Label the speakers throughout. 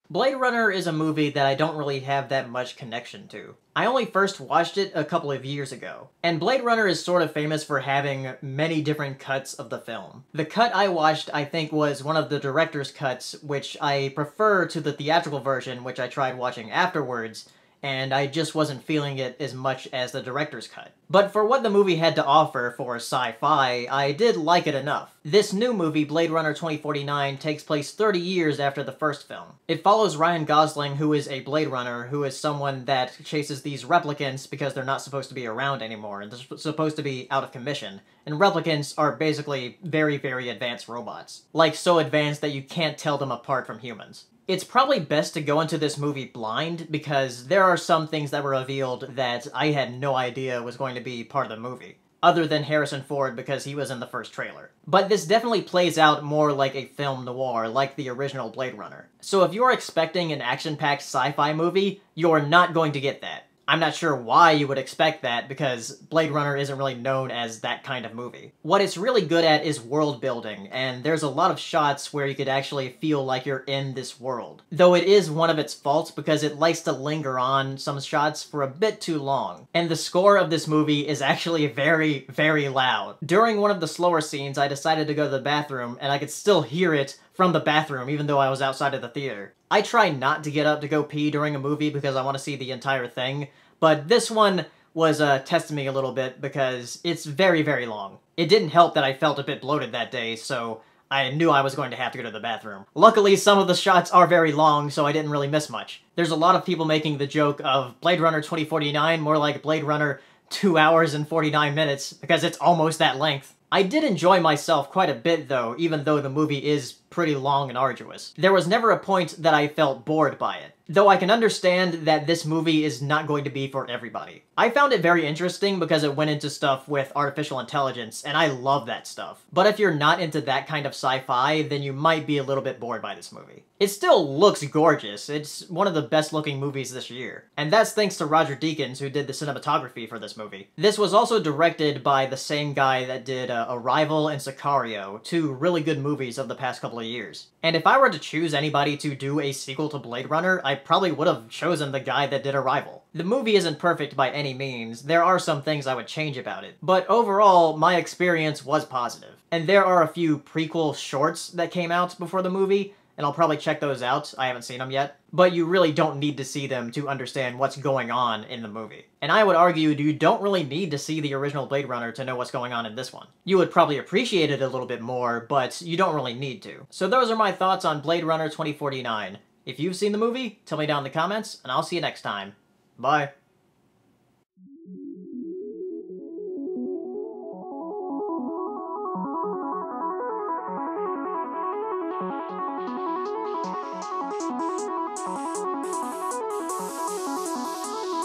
Speaker 1: Blade Runner is a movie that I don't really have that much connection to. I only first watched it a couple of years ago, and Blade Runner is sort of famous for having many different cuts of the film. The cut I watched, I think, was one of the director's cuts, which I prefer to the theatrical version, which I tried watching afterwards, and I just wasn't feeling it as much as the director's cut. But for what the movie had to offer for sci-fi, I did like it enough. This new movie, Blade Runner 2049, takes place 30 years after the first film. It follows Ryan Gosling, who is a Blade Runner, who is someone that chases these replicants because they're not supposed to be around anymore, and they're supposed to be out of commission. And replicants are basically very, very advanced robots. Like, so advanced that you can't tell them apart from humans. It's probably best to go into this movie blind, because there are some things that were revealed that I had no idea was going to be part of the movie, other than Harrison Ford because he was in the first trailer. But this definitely plays out more like a film noir, like the original Blade Runner. So if you're expecting an action-packed sci-fi movie, you're not going to get that. I'm not sure why you would expect that, because Blade Runner isn't really known as that kind of movie. What it's really good at is world building, and there's a lot of shots where you could actually feel like you're in this world. Though it is one of its faults because it likes to linger on some shots for a bit too long. And the score of this movie is actually very, very loud. During one of the slower scenes, I decided to go to the bathroom, and I could still hear it from the bathroom, even though I was outside of the theater. I try not to get up to go pee during a movie because I want to see the entire thing, but this one was testing me a little bit because it's very, very long. It didn't help that I felt a bit bloated that day, so I knew I was going to have to go to the bathroom. Luckily, some of the shots are very long, so I didn't really miss much. There's a lot of people making the joke of Blade Runner 2049 more like Blade Runner 2 hours and 49 minutes, because it's almost that length. I did enjoy myself quite a bit though, even though the movie is pretty long and arduous. There was never a point that I felt bored by it, though I can understand that this movie is not going to be for everybody. I found it very interesting because it went into stuff with artificial intelligence, and I love that stuff. But if you're not into that kind of sci-fi, then you might be a little bit bored by this movie. It still looks gorgeous. It's one of the best looking movies this year. And that's thanks to Roger Deakins, who did the cinematography for this movie. This was also directed by the same guy that did Arrival and Sicario, two really good movies of the past couple of years. And if I were to choose anybody to do a sequel to Blade Runner, I probably would have chosen the guy that did Arrival. The movie isn't perfect by any means, there are some things I would change about it, but overall, my experience was positive. And there are a few prequel shorts that came out before the movie, and I'll probably check those out, I haven't seen them yet, but you really don't need to see them to understand what's going on in the movie. And I would argue you don't really need to see the original Blade Runner to know what's going on in this one. You would probably appreciate it a little bit more, but you don't really need to. So those are my thoughts on Blade Runner 2049. If you've seen the movie, tell me down in the comments, and I'll see you next time. Bye.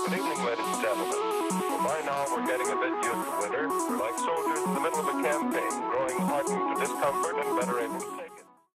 Speaker 2: Good evening, ladies and gentlemen. Well, by now we're getting a bit used to winter. We're like soldiers in the middle of a campaign, growing hardened to discomfort and better able to take